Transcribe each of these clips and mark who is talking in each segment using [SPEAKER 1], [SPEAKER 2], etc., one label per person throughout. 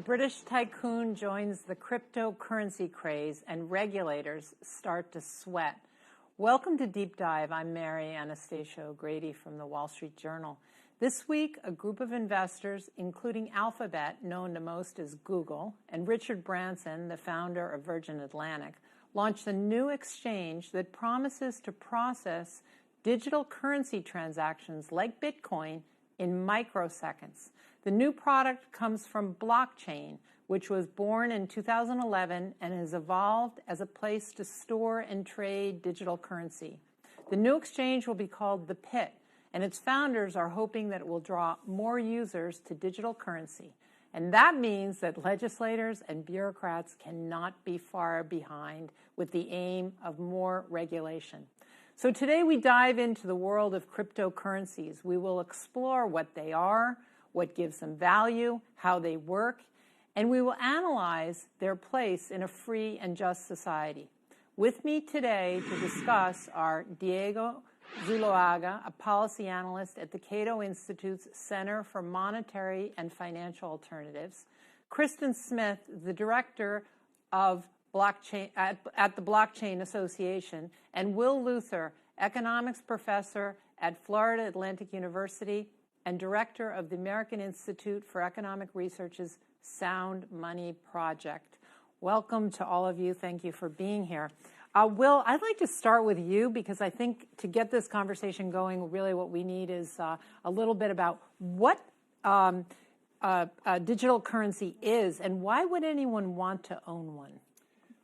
[SPEAKER 1] British tycoon joins the cryptocurrency craze and regulators start to sweat. Welcome to Deep Dive. I'm Mary Anastasia O'Grady from the Wall Street Journal. This week, a group of investors, including Alphabet, known to most as Google, and Richard Branson, the founder of Virgin Atlantic, launched a new exchange that promises to process digital currency transactions like Bitcoin in microseconds. The new product comes from blockchain, which was born in 2011 and has evolved as a place to store and trade digital currency. The new exchange will be called The Pit, and its founders are hoping that it will draw more users to digital currency. And that means that legislators and bureaucrats cannot be far behind with the aim of more regulation. So today we dive into the world of cryptocurrencies. We will explore what they are, what gives them value, how they work, and we will analyze their place in a free and just society. With me today to discuss are Diego Zuloaga, a policy analyst at the Cato Institute's Center for Monetary and Financial Alternatives, Kristen Smith, the director of blockchain at the Blockchain Association, and Will Luther, economics professor at Florida Atlantic University and director of the American Institute for Economic Research's Sound Money Project. Welcome to all of you. Thank you for being here. Will, I'd like to start with you because I think to get this conversation going, really what we need is a little bit about what digital currency is and why would anyone want to own one?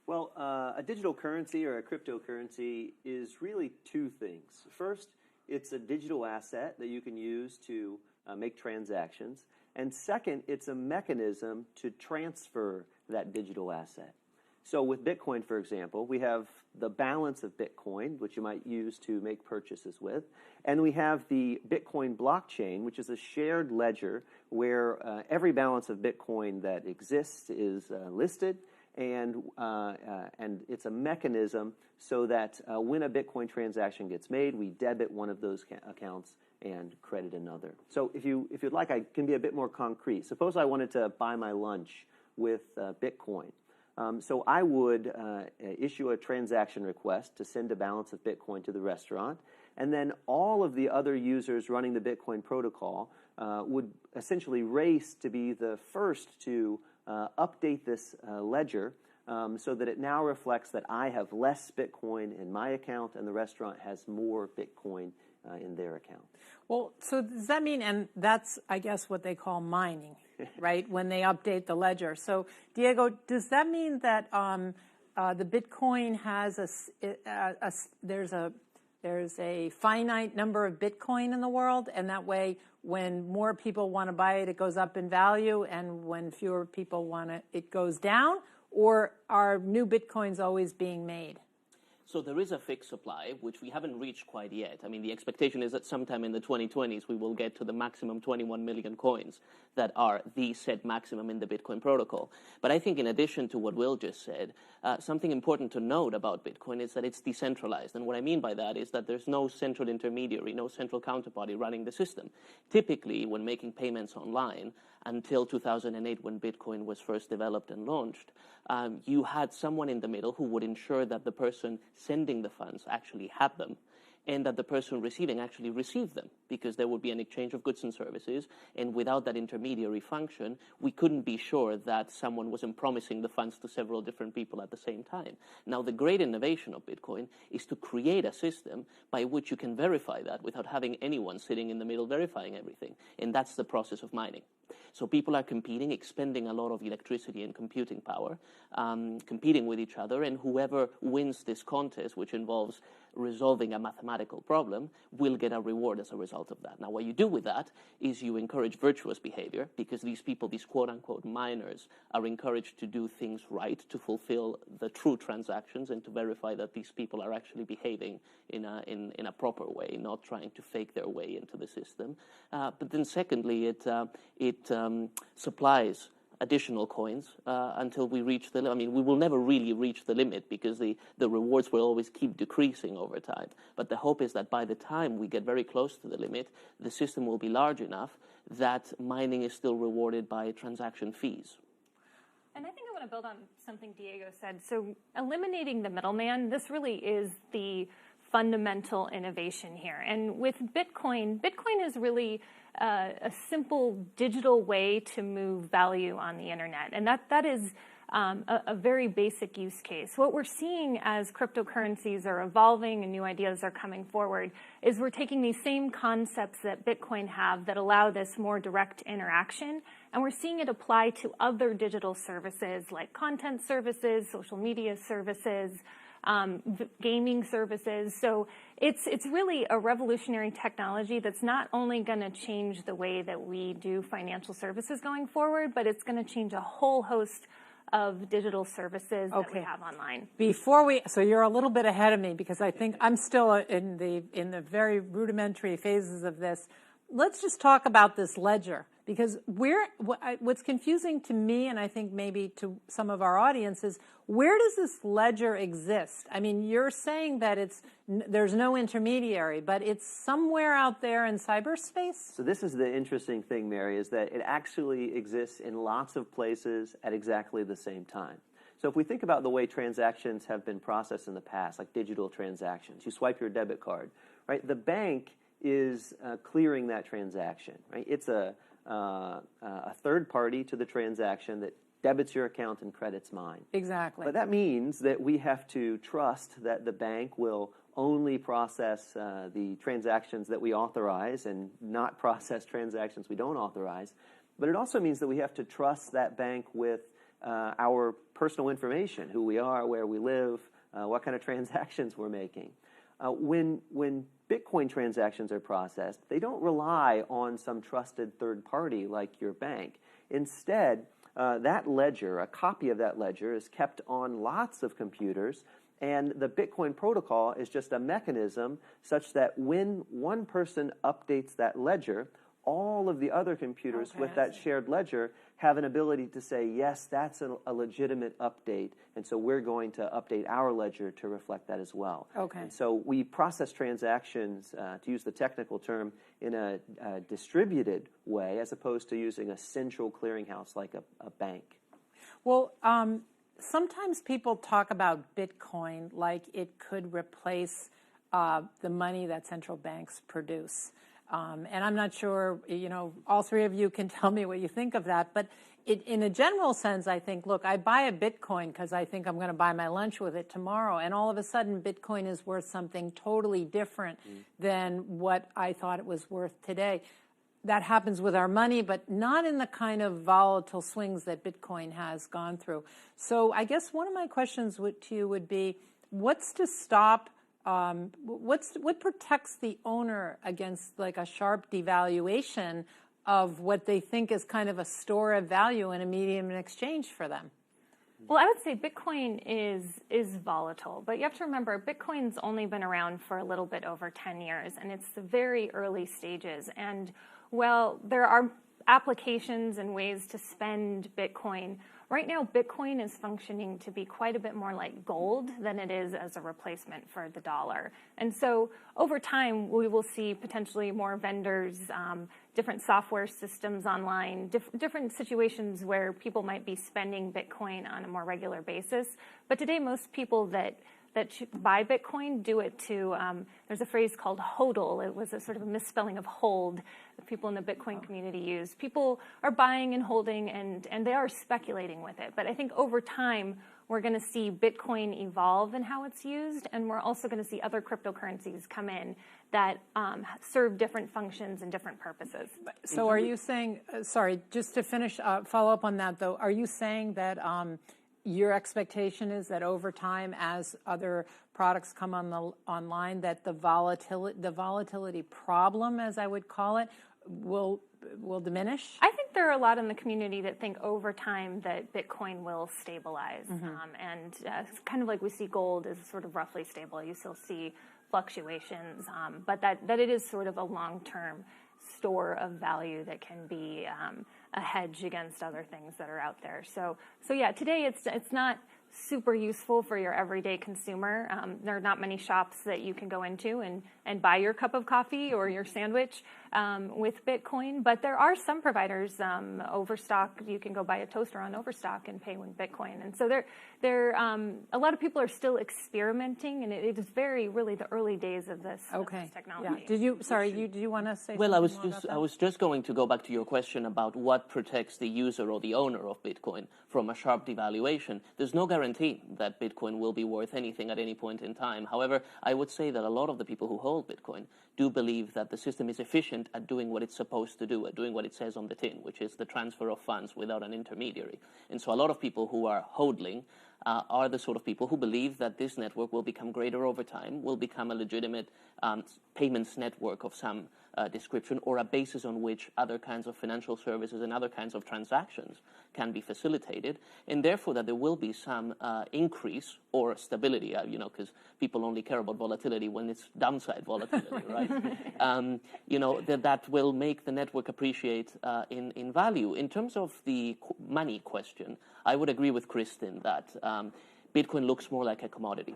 [SPEAKER 2] Well, a digital currency or a cryptocurrency is really two things. First, it's a digital asset that you can use to make transactions. And second, it's a mechanism to transfer that digital asset. So with Bitcoin, for example, we have the balance of Bitcoin, which you might use to make purchases with. And we have the Bitcoin blockchain, which is a shared ledger where every balance of Bitcoin that exists is listed. And it's a mechanism so that when a Bitcoin transaction gets made, we debit one of those accounts and credit another. So if you'd like, I can be a bit more concrete. Suppose I wanted to buy my lunch with Bitcoin. So I would issue a transaction request to send a balance of Bitcoin to the restaurant, and then all of the other users running the Bitcoin protocol would essentially race to be the first to update this ledger so that it now reflects that I have less Bitcoin in my account and the restaurant has more Bitcoin in their account. Well,
[SPEAKER 1] so does that mean, and that's, I guess, what they call mining, right, when they update the ledger. So, Diego, does that mean that the Bitcoin has there's a finite number of Bitcoin in the world, and that way when more people want to buy it, it goes up in value, and when fewer people want it, it goes down? Or are new Bitcoins always being made?
[SPEAKER 3] So there is a fixed supply, which we haven't reached quite yet. I mean, the expectation is that sometime in the 2020s, we will get to the maximum 21 million coins that are the set maximum in the Bitcoin protocol. But I think in addition to what Will just said, something important to note about Bitcoin is that it's decentralized. And what I mean by that is that there's no central intermediary, no central counterparty running the system. Typically, when making payments online, until 2008 when Bitcoin was first developed and launched, you had someone in the middle who would ensure that the person sending the funds actually had them and that the person receiving actually received them, because there would be an exchange of goods and services, and without that intermediary function, we couldn't be sure that someone wasn't promising the funds to several different people at the same time. Now, the great innovation of Bitcoin is to create a system by which you can verify that without having anyone sitting in the middle verifying everything, and that's the process of mining. So people are competing, expending a lot of electricity and computing power, competing with each other, and whoever wins this contest, which involves resolving a mathematical problem, will get a reward as a result of that. Now, what you do with that is you encourage virtuous behavior, because these people, these quote-unquote miners, are encouraged to do things right, to fulfill the true transactions, and to verify that these people are actually behaving in a proper way, not trying to fake their way into the system. But then secondly, it supplies additional coins until we reach the limit. I mean, we will never really reach the limit because the rewards will always keep decreasing over time. But the hope is that by the time we get very close to the limit, the system will be large enough that mining is still rewarded by transaction fees.
[SPEAKER 4] And I think I want to build on something Diego said. So eliminating the middleman, this really is the fundamental innovation here. And with Bitcoin, Bitcoin is really a simple digital way to move value on the internet. And that is a very basic use case. What we're seeing as cryptocurrencies are evolving and new ideas are coming forward is we're taking these same concepts that Bitcoin have that allow this more direct interaction, and we're seeing it apply to other digital services like content services, social media services, gaming services. So it's really a revolutionary technology that's not only going to change the way that we do financial services going forward, but it's going to change a whole host of digital services that we have online.
[SPEAKER 1] So you're a little bit ahead of me because I think I'm still in the very rudimentary phases of this. Let's just talk about this ledger, because what's confusing to me, and I think maybe to some of our audience, is where does this ledger exist? I mean, you're saying that there's no intermediary, but it's somewhere out there in cyberspace?
[SPEAKER 2] So this is the interesting thing, Mary, is that it actually exists in lots of places at exactly the same time. So if we think about the way transactions have been processed in the past, like digital transactions, you swipe your debit card, right? The bank is clearing that transaction, right? It's a third party to the transaction that debits your account and credits mine.
[SPEAKER 1] Exactly.
[SPEAKER 2] But that means that we have to trust that the bank will only process the transactions that we authorize and not process transactions we don't authorize. But it also means that we have to trust that bank with our personal information, who we are, where we live, what kind of transactions we're making. When Bitcoin transactions are processed, they don't rely on some trusted third party like your bank. Instead, that ledger, a copy of that ledger, is kept on lots of computers, and the Bitcoin protocol is just a mechanism such that when one person updates that ledger, all of the other computers with that shared ledger have an ability to say, yes, that's a legitimate update, and so we're going to update our ledger to reflect that as well.
[SPEAKER 1] Okay.
[SPEAKER 2] And so we process transactions, to use the technical term, in a distributed way as opposed to using a central clearinghouse like a bank.
[SPEAKER 1] Well, sometimes people talk about Bitcoin like it could replace the money that central banks produce. And I'm not sure, all three of you can tell me what you think of that. But in a general sense, I think, look, I buy a Bitcoin because I think I'm going to buy my lunch with it tomorrow. And all of a sudden, Bitcoin is worth something totally different than what I thought it was worth today. That happens with our money, but not in the kind of volatile swings that Bitcoin has gone through. So I guess one of my questions to you would be, what's to stop what protects the owner against like a sharp devaluation of what they think is kind of a store of value and a medium in exchange for them?
[SPEAKER 4] Well, I would say Bitcoin is volatile, but you have to remember Bitcoin's only been around for a little bit over 10 years, and it's the very early stages. And while there are applications and ways to spend Bitcoin, right now Bitcoin is functioning to be quite a bit more like gold than it is as a replacement for the dollar. And so over time, we will see potentially more vendors, different software systems online, different situations where people might be spending Bitcoin on a more regular basis. But today, most people that buy Bitcoin do it to, there's a phrase called hodl. It was a sort of a misspelling of hold that people in the Bitcoin community use. People are buying and holding, and they are speculating with it. But I think over time, we're going to see Bitcoin evolve in how it's used, and we're also going to see other cryptocurrencies come in that serve different functions and different purposes.
[SPEAKER 1] So are you saying, sorry, just to finish, follow up on that though, are you saying that your expectation is that over time, as other products come online, that the volatility problem, as I would call it, will diminish?
[SPEAKER 4] I think there are a lot in the community that think over time that Bitcoin will stabilize, and it's kind of like we see gold is sort of roughly stable. You still see fluctuations, but that it is sort of a long-term store of value that can be a hedge against other things that are out there. So yeah, today it's not super useful for your everyday consumer. There are not many shops that you can go into and buy your cup of coffee or your sandwich. with Bitcoin, but there are some providers, Overstock, you can go buy a toaster on Overstock and pay with Bitcoin. And so a lot of people are still experimenting, and it is really the early days of this, technology.
[SPEAKER 1] Yeah. Did you want to say
[SPEAKER 3] Well,
[SPEAKER 1] something
[SPEAKER 3] I was just going to go back to your question about what protects the user or the owner of Bitcoin from a sharp devaluation. There's no guarantee that Bitcoin will be worth anything at any point in time. However, I would say that a lot of the people who hold Bitcoin do believe that the system is efficient at doing what it's supposed to do, at doing what it says on the tin, which is the transfer of funds without an intermediary. And so a lot of people who are hodling are the sort of people who believe that this network will become greater over time, will become a legitimate payments network of some description, or a basis on which other kinds of financial services and other kinds of transactions can be facilitated, and therefore that there will be some increase or stability, because people only care about volatility when it's downside volatility, right? That will make the network appreciate in value. In terms of the money question, I would agree with Kristen that Bitcoin looks more like a commodity.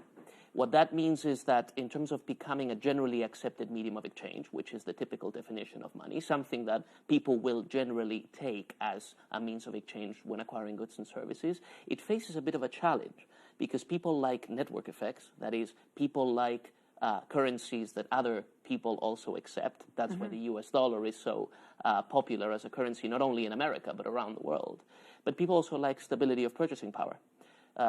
[SPEAKER 3] What that means is that in terms of becoming a generally accepted medium of exchange, which is the typical definition of money, something that people will generally take as a means of exchange when acquiring goods and services, it faces a bit of a challenge because people like network effects, that is, people like currencies that other people also accept. That's why the US dollar is so popular as a currency, not only in America, but around the world. But people also like stability of purchasing power.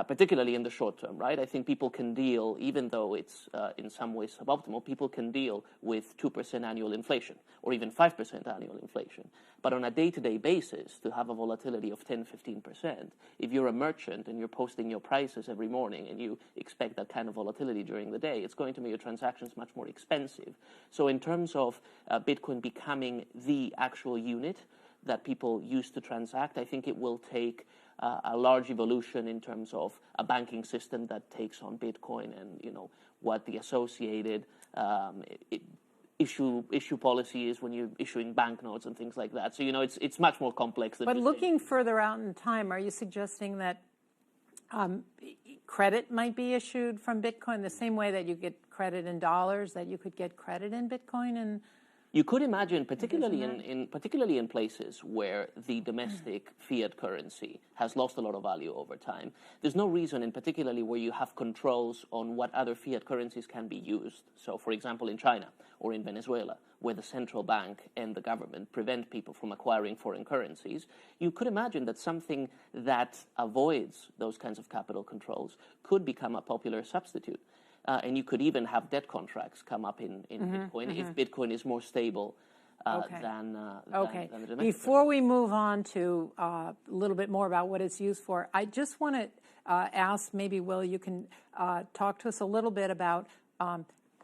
[SPEAKER 3] Particularly in the short term, right? I think people can deal, even though it's in some ways suboptimal, people can deal with 2% annual inflation or even 5% annual inflation. But on a day-to-day basis, to have a volatility of 10, 15%, if you're a merchant and you're posting your prices every morning and you expect that kind of volatility during the day, it's going to make your transactions much more expensive. So in terms of Bitcoin becoming the actual unit that people use to transact, I think it will take a large evolution in terms of a banking system that takes on Bitcoin and what the associated issue policy is when you're issuing banknotes and things like that. So it's much more complex than.
[SPEAKER 1] But looking further out in time, are you suggesting that credit might be issued from Bitcoin the same way that you get credit in dollars, that you could get credit in Bitcoin? And
[SPEAKER 3] you could imagine, particularly in places where the domestic fiat currency has lost a lot of value over time, there's no reason, and particularly where you have controls on what other fiat currencies can be used. So, for example, in China or in Venezuela, where the central bank and the government prevent people from acquiring foreign currencies, you could imagine that something that avoids those kinds of capital controls could become a popular substitute. And you could even have debt contracts come up in Bitcoin if Bitcoin is more stable than the domestic.
[SPEAKER 1] Before we move on to a little bit more about what it's used for, I just want to ask, maybe, Will, you can talk to us a little bit about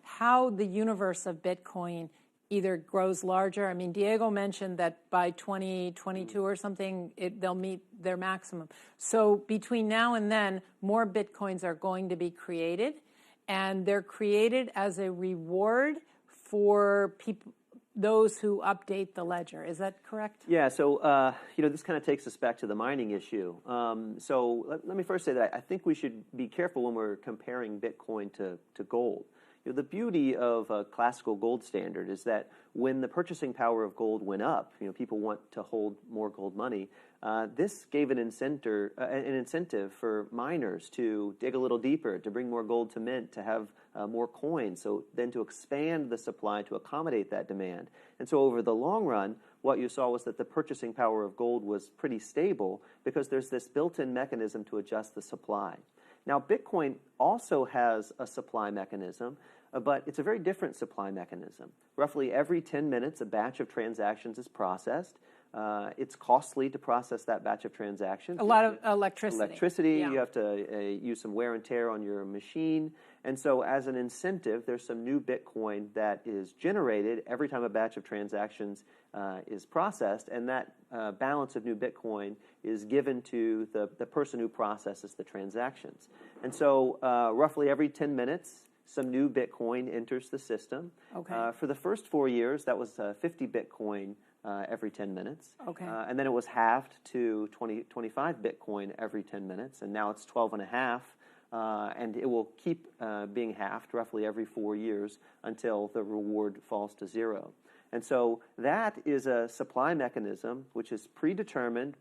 [SPEAKER 1] how the universe of Bitcoin either grows larger. I mean, Diego mentioned that by 2022 or something, they'll meet their maximum. So between now and then, more Bitcoins are going to be created. And they're created as a reward for people, those who update the ledger. Is that correct?
[SPEAKER 2] Yeah. So this kind of takes us back to the mining issue. So let me first say that I think we should be careful when we're comparing Bitcoin to gold. The beauty of a classical gold standard is that when the purchasing power of gold went up, people want to hold more gold money. This gave an incentive for miners to dig a little deeper, to bring more gold to mint, to have more coins, so then to expand the supply to accommodate that demand. And so over the long run, what you saw was that the purchasing power of gold was pretty stable because there's this built-in mechanism to adjust the supply. Now, Bitcoin also has a supply mechanism, but it's a very different supply mechanism. Roughly every 10 minutes, a batch of transactions is processed. It's costly to process that batch of transactions.
[SPEAKER 1] A lot of electricity.
[SPEAKER 2] Yeah. You have to use some wear and tear on your machine. And so as an incentive, there's some new Bitcoin that is generated every time a batch of transactions is processed. And that balance of new Bitcoin is given to the person who processes the transactions. And so roughly every 10 minutes, some new Bitcoin enters the system.
[SPEAKER 1] Okay.
[SPEAKER 2] For the first 4 years, that was 50 Bitcoin every 10 minutes.
[SPEAKER 1] Okay.
[SPEAKER 2] And then it was halved to 25 Bitcoin every 10 minutes, and now it's 12 and a half, and it will keep being halved roughly every 4 years until the reward falls to zero. And so that is a supply mechanism which is predetermined.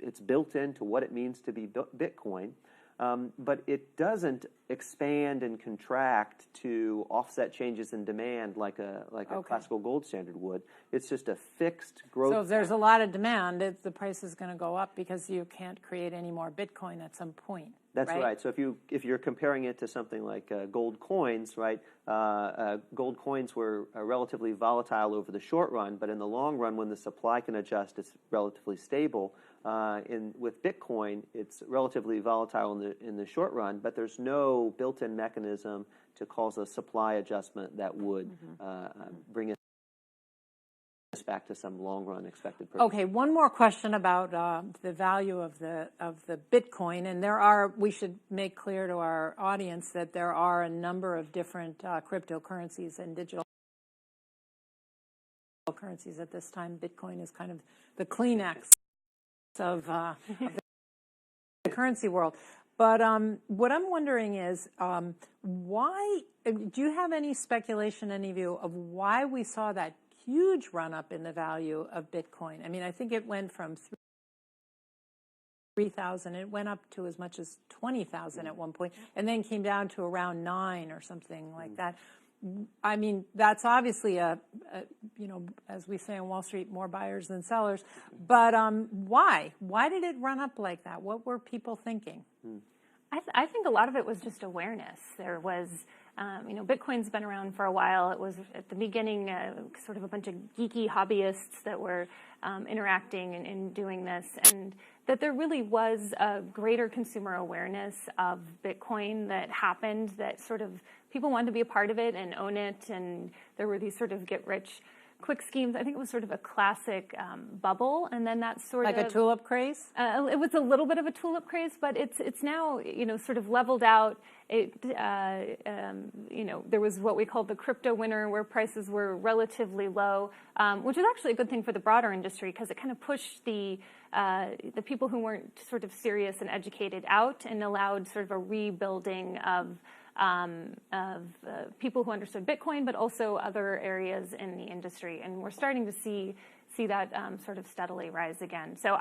[SPEAKER 2] It's built into what it means to be Bitcoin. But it doesn't expand and contract to offset changes in demand like a classical gold standard would. It's just a fixed growth.
[SPEAKER 1] So if there's a lot of demand, the price is going to go up because you can't create any more Bitcoin at some point.
[SPEAKER 2] That's right. So if you're comparing it to something like gold coins, right? Gold coins were relatively volatile over the short run, but in the long run, when the supply can adjust, it's relatively stable. With Bitcoin, it's relatively volatile in the short run, but there's no built-in mechanism to cause a supply adjustment that would bring us back to some long-run expected purchase.
[SPEAKER 1] Okay, one more question about the value of the Bitcoin, and we should make clear to our audience that there are a number of different cryptocurrencies and digital currencies at this time. Bitcoin is kind of the Kleenex of the currency world. But what I'm wondering is, why, do you have any speculation, any view, of why we saw that huge run-up in the value of Bitcoin? I mean, I think it went from 3,000, it went up to as much as 20,000 at one point, and then came down to around 9 or something like that. I mean, that's obviously as we say on Wall Street, more buyers than sellers. But why? Why did it run up like that? What were people thinking?
[SPEAKER 4] I think a lot of it was just awareness. There was, Bitcoin's been around for a while. It was at the beginning sort of a bunch of geeky hobbyists that were interacting and doing this, and that there really was a greater consumer awareness of Bitcoin that happened, that sort of people wanted to be a part of it and own it, and there were these sort of get-rich-quick schemes. I think it was sort of a classic bubble, and then that sort of...
[SPEAKER 1] Like a tulip craze?
[SPEAKER 4] It was a little bit of a tulip craze, but it's now, sort of leveled out. There was what we called the crypto winter, where prices were relatively low, which is actually a good thing for the broader industry, because it kind of pushed the people who weren't sort of serious and educated out, and allowed sort of a rebuilding of people who understood Bitcoin, but also other areas in the industry. And we're starting to see that sort of steadily rise again. So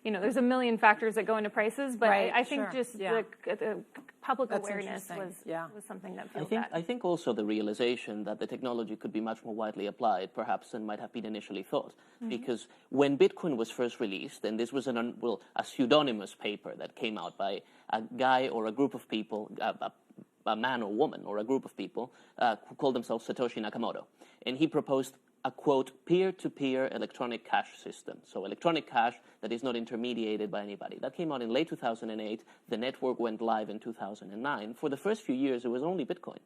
[SPEAKER 4] there's a million factors that go into prices, but
[SPEAKER 1] right,
[SPEAKER 4] I think
[SPEAKER 1] sure.
[SPEAKER 4] just the public awareness was something that fueled that.
[SPEAKER 3] I think also the realization that the technology could be much more widely applied, perhaps, than might have been initially thought. Because when Bitcoin was first released, and this was a pseudonymous paper that came out by a guy or a group of people, a man or woman or a group of people who called themselves Satoshi Nakamoto. And he proposed a, quote, peer-to-peer electronic cash system. So electronic cash that is not intermediated by anybody. That came out in late 2008. The network went live in 2009. For the first few years, it was only Bitcoin.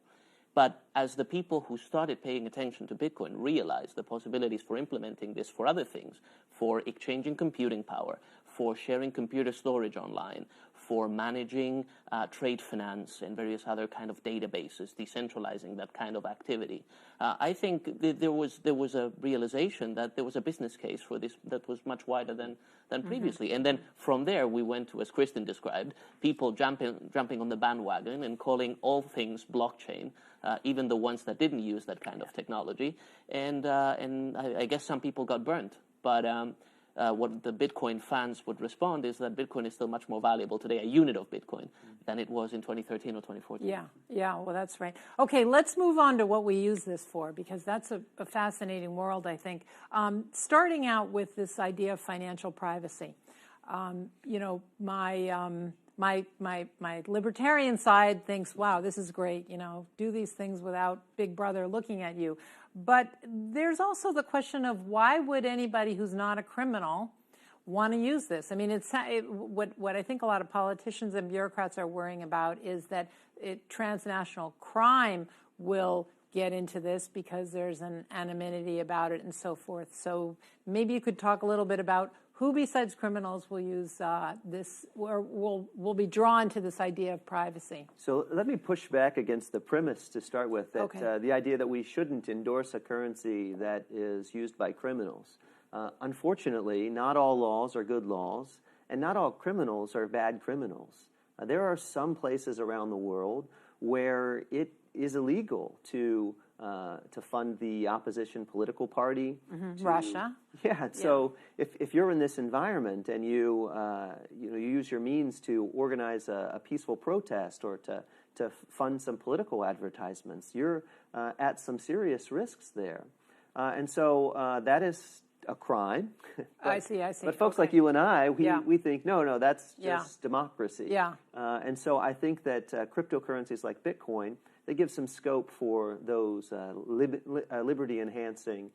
[SPEAKER 3] But as the people who started paying attention to Bitcoin realized the possibilities for implementing this for other things, for exchanging computing power, for sharing computer storage online, for managing trade finance and various other kind of databases, decentralizing that kind of activity. I think there was a realization that there was a business case for this that was much wider than previously. And then from there we went to, as Kristen described, people jumping on the bandwagon and calling all things blockchain, even the ones that didn't use that kind of technology. And I guess some people got burnt. But what the Bitcoin fans would respond is that Bitcoin is still much more valuable today, a unit of Bitcoin, than it was in 2013 or 2014.
[SPEAKER 1] Yeah, well, that's right. Okay, let's move on to what we use this for, because that's a fascinating world, I think. Starting out with this idea of financial privacy. My libertarian side thinks, wow, this is great, do these things without Big Brother looking at you. But there's also the question of why would anybody who's not a criminal want to use this? I mean, what I think a lot of politicians and bureaucrats are worrying about is that transnational crime will get into this because there's an anonymity about it and so forth. So maybe you could talk a little bit about who besides criminals will use this, or will be drawn to this idea of privacy?
[SPEAKER 2] So let me push back against the premise to start with, that
[SPEAKER 1] okay.
[SPEAKER 2] The idea that we shouldn't endorse a currency that is used by criminals. Unfortunately, not all laws are good laws, and not all criminals are bad criminals. There are some places around the world where it is illegal to to fund the opposition political party.
[SPEAKER 1] Russia.
[SPEAKER 2] Yeah. So if you're in this environment and you use your means to organize a peaceful protest or to fund some political advertisements, you're at some serious risks there, and so that is a crime. But,
[SPEAKER 1] I see.
[SPEAKER 2] But folks like you and I, we think no, that's just democracy.
[SPEAKER 1] Yeah.
[SPEAKER 2] And so I think that cryptocurrencies like Bitcoin, they give some scope for those liberty-enhancing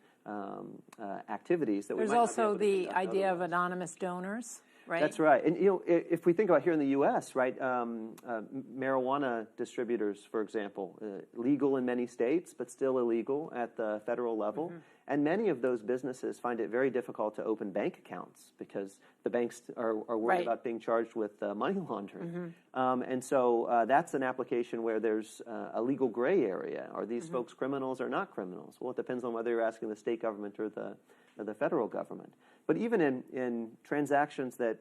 [SPEAKER 2] actimarities that we
[SPEAKER 1] There's
[SPEAKER 2] might not be
[SPEAKER 1] also
[SPEAKER 2] able to
[SPEAKER 1] the
[SPEAKER 2] conduct
[SPEAKER 1] idea of
[SPEAKER 2] otherwise.
[SPEAKER 1] anonymous donors, right?
[SPEAKER 2] That's right. And if we think about here in the U.S., right, marijuana distributors, for example, legal in many states, but still illegal at the federal level. And many of those businesses find it very difficult to open bank accounts because the banks are worried about being charged with money laundering. And so that's an application where there's a legal gray area. Are these folks criminals or not criminals? Well, it depends on whether you're asking the state government or the federal government. But even in transactions that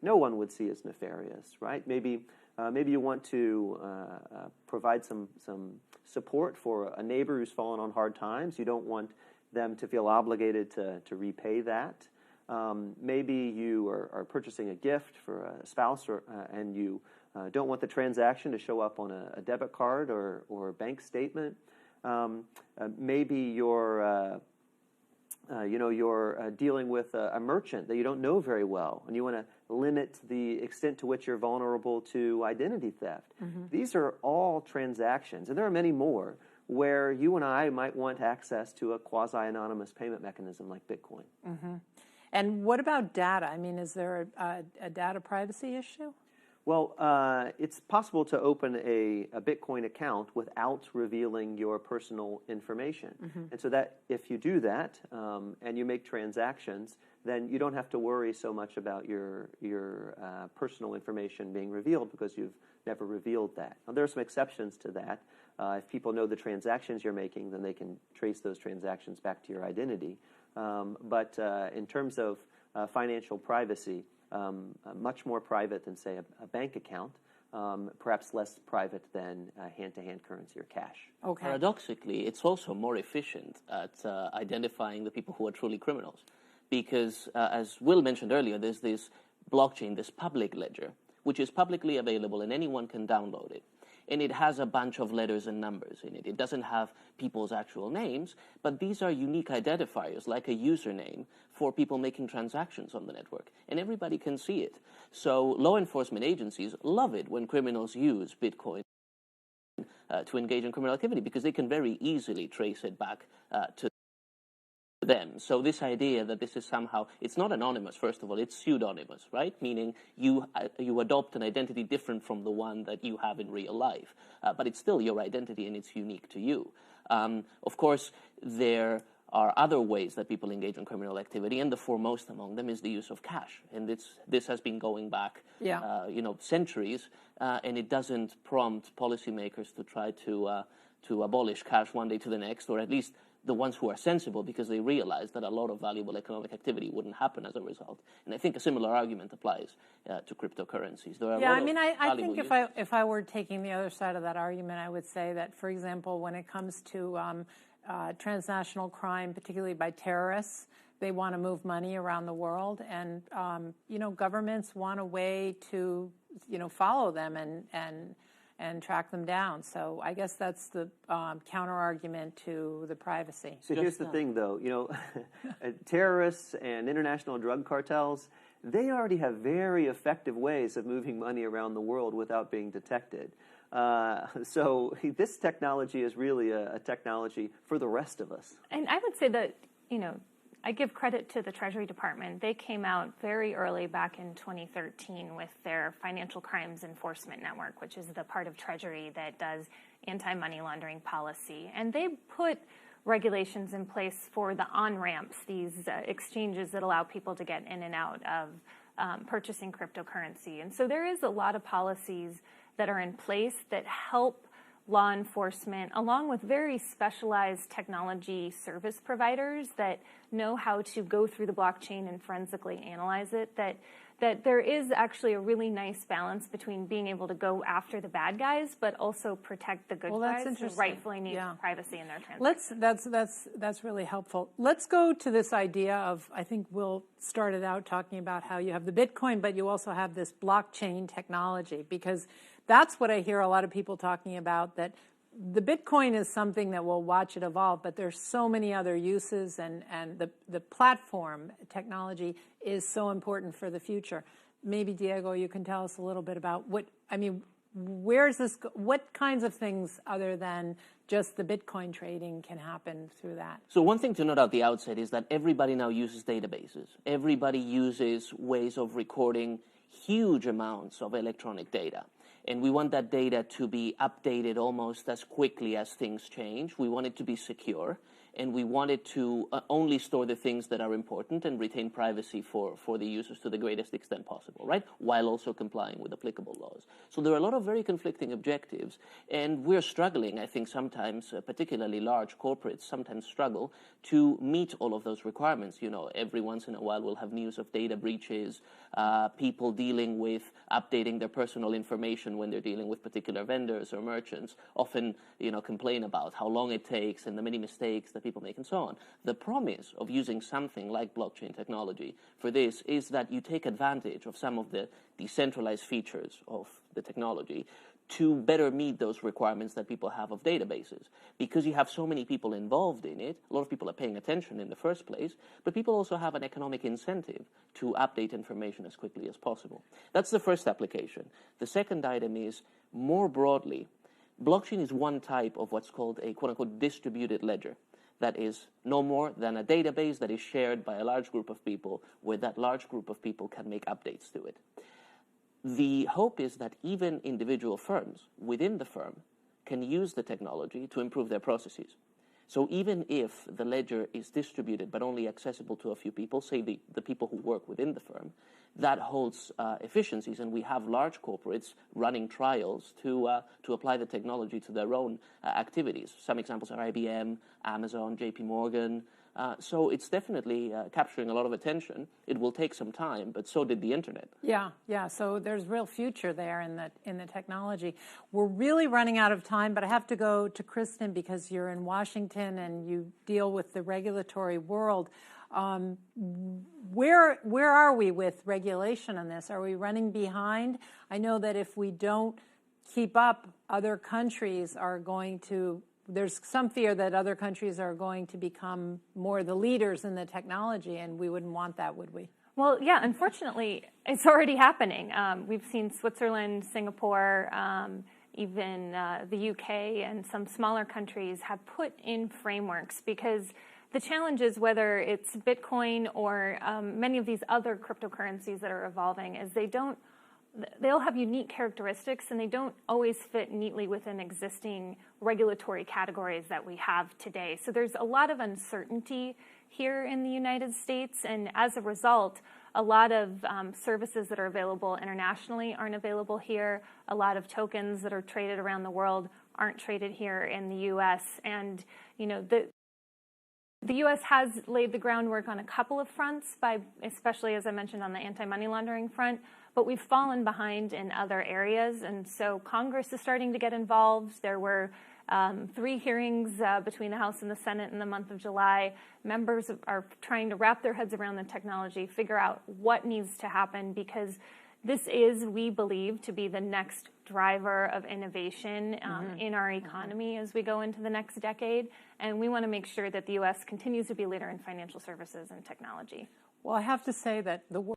[SPEAKER 2] no one would see as nefarious, right? Maybe you want to provide some support for a neighbor who's fallen on hard times. You don't want them to feel obligated to repay that. Maybe you are purchasing a gift for a spouse, and you don't want the transaction to show up on a debit card or a bank statement. Maybe you're dealing with a merchant that you don't know very well, and you want to limit the extent to which you're vulnerable to identity theft. These are all transactions, and there are many more, where you and I might want access to a quasi-anonymous payment mechanism like Bitcoin.
[SPEAKER 1] And what about data? I mean, is there a data privacy issue?
[SPEAKER 2] Well, it's possible to open a Bitcoin account without revealing your personal information. And so that if you do that and you make transactions, then you don't have to worry so much about your personal information being revealed because you've never revealed that. Now, there are some exceptions to that. If people know the transactions you're making, then they can trace those transactions back to your identity. But in terms of financial privacy, much more private than, say, a bank account, perhaps less private than hand-to-hand currency or cash.
[SPEAKER 1] Okay.
[SPEAKER 3] Paradoxically, it's also more efficient at identifying the people who are truly criminals. Because, as Will mentioned earlier, there's this blockchain, this public ledger, which is publicly available and anyone can download it. And it has a bunch of letters and numbers in it. It doesn't have people's actual names, but these are unique identifiers, like a username, for people making transactions on the network. And everybody can see it. So law enforcement agencies love it when criminals use Bitcoin to engage in criminal activity, because they can very easily trace it back to them. So this idea that this is somehow, it's not anonymous, first of all, it's pseudonymous, right? Meaning you adopt an identity different from the one that you have in real life. But it's still your identity and it's unique to you. Of course, there are other ways that people engage in criminal activity, and the foremost among them is the use of cash. And this has been going back, centuries, and it doesn't prompt policymakers to try to abolish cash one day to the next, or at least the ones who are sensible, because they realize that a lot of valuable economic activity wouldn't happen as a result. And I think a similar argument applies to cryptocurrencies. There are
[SPEAKER 1] I think if I were taking the other side of that argument, I would say that, for example, when it comes to transnational crime, particularly by terrorists, they want to move money around the world, and governments want a way to follow them and track them down. So I guess that's the counter-argument to the privacy.
[SPEAKER 2] So here's the thing, though. Terrorists and international drug cartels, they already have very effective ways of moving money around the world without being detected. So this technology is really a technology for the rest of us.
[SPEAKER 4] And I would say that, I give credit to the Treasury Department. They came out very early back in 2013 with their Financial Crimes Enforcement Network, which is the part of Treasury that does anti-money laundering policy. And they put regulations in place for the on-ramps, these exchanges that allow people to get in and out of purchasing cryptocurrency. And so there is a lot of policies that are in place that help law enforcement, along with very specialized technology service providers that know how to go through the blockchain and forensically analyze it, that that there is actually a really nice balance between being able to go after the bad guys, but also protect the good
[SPEAKER 1] that's
[SPEAKER 4] guys who
[SPEAKER 1] interesting.
[SPEAKER 4] rightfully need privacy in their transactions.
[SPEAKER 1] That's really helpful. Let's go to this idea of, I think we'll start it out talking about how you have the Bitcoin, but you also have this blockchain technology, because that's what I hear a lot of people talking about, that the Bitcoin is something that we'll watch it evolve, but there's so many other uses, and the platform technology is so important for the future. Maybe, Diego, you can tell us a little bit about where's this, what kinds of things other than just the Bitcoin trading can happen through that?
[SPEAKER 3] So one thing to note at the outset is that everybody now uses databases. Everybody uses ways of recording huge amounts of electronic data. And we want that data to be updated almost as quickly as things change. We want it to be secure, and we want it to only store the things that are important and retain privacy for the users to the greatest extent possible, right? While also complying with applicable laws. So there are a lot of very conflicting objectives, and we're struggling, I think sometimes, particularly large corporates sometimes struggle to meet all of those requirements. You know, every once in a while we'll have news of data breaches, people dealing with updating their personal information when they're dealing with particular vendors or merchants, often, you know, complain about how long it takes and the many mistakes that people make and so on. The promise of using something like blockchain technology for this is that you take advantage of some of the decentralized features of the technology to better meet those requirements that people have of databases. Because you have so many people involved in it, a lot of people are paying attention in the first place, but people also have an economic incentive to update information as quickly as possible. That's the first application. The second item is, more broadly, blockchain is one type of what's called a quote-unquote distributed ledger. That is no more than a database that is shared by a large group of people, where that large group of people can make updates to it. The hope is that even individual firms within the firm can use the technology to improve their processes. So even if the ledger is distributed but only accessible to a few people, say the people who work within the firm, that holds efficiencies, and we have large corporates running trials to apply the technology to their own activities. Some examples are IBM, Amazon, JP Morgan. So it's definitely capturing a lot of attention. It will take some time, but so did the internet.
[SPEAKER 1] Yeah. So there's real future there in the technology. We're really running out of time, but I have to go to Kristen because you're in Washington and you deal with the regulatory world. Where are we with regulation on this? Are we running behind? I know that if we don't keep up, other countries are going to. There's some fear that other countries are going to become more the leaders in the technology, and we wouldn't want that, would we?
[SPEAKER 4] Well, yeah, unfortunately, it's already happening. We've seen Switzerland, Singapore, even the UK and some smaller countries have put in frameworks, because the challenge is, whether it's Bitcoin or many of these other cryptocurrencies that are evolving, is they'll have unique characteristics, and they don't always fit neatly within existing regulatory categories that we have today. So there's a lot of uncertainty here in the United States, and as a result, a lot of services that are available internationally aren't available here. A lot of tokens that are traded around the world aren't traded here in the U.S. And, you know, the U.S. has laid the groundwork on a couple of fronts, especially, as I mentioned, on the anti-money laundering front, but we've fallen behind in other areas, and so Congress is starting to get involved. There were 3 hearings between the House and the Senate in the month of July. Members are trying to wrap their heads around the technology, figure out what needs to happen, because this is, we believe, to be the next driver of innovation in our economy as we go into the next decade, and we want to make sure that the U.S. continues to be a leader in financial services and technology.
[SPEAKER 1] Well, I have to say that the